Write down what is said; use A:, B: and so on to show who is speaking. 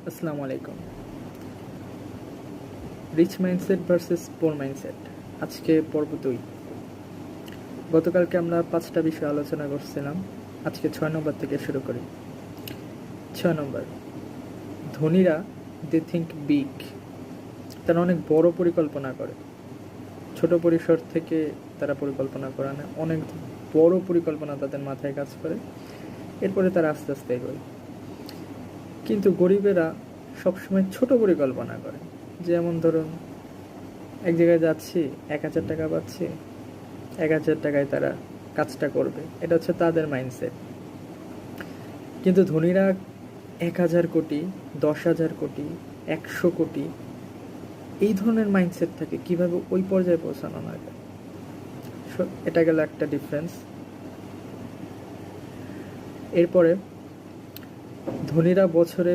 A: আসসালামু আলাইকুম। Rich mindset versus পোর mindset, আজকে পর্ব 2। গতকালকে আমরা 5টা বিষয় আলোচনা করছিলাম, আজকে 6 নম্বর থেকে শুরু করি। 6 নম্বর, ধনীরা দে থিঙ্ক বিগ, তারা অনেক বড় পরিকল্পনা করে। ছোট পরিসর থেকে তারা পরিকল্পনা করে না, অনেক বড় পরিকল্পনা তাদের মাথায় কাজ করে, এরপরে তারা আস্তে আস্তে এগোয়। কিন্তু গরিবেরা সবসময় ছোট পরিকল্পনা করে। যেমন ধরুন, এক জায়গায় যাচ্ছি, 1000 টাকা পাচ্ছি, 1000 টাকায় তারা কাজটা করবে, এটা হচ্ছে তাদের মাইন্ডসেট। কিন্তু ধনীরা 1000 কোটি, 10,000 কোটি, 100 কোটি, এই ধরনের মাইন্ডসেট থাকে কিভাবে ওই পর্যায়ে পৌঁছানো না যায়। এটা গেল একটা ডিফারেন্স। এরপরে ধনীরা বছরে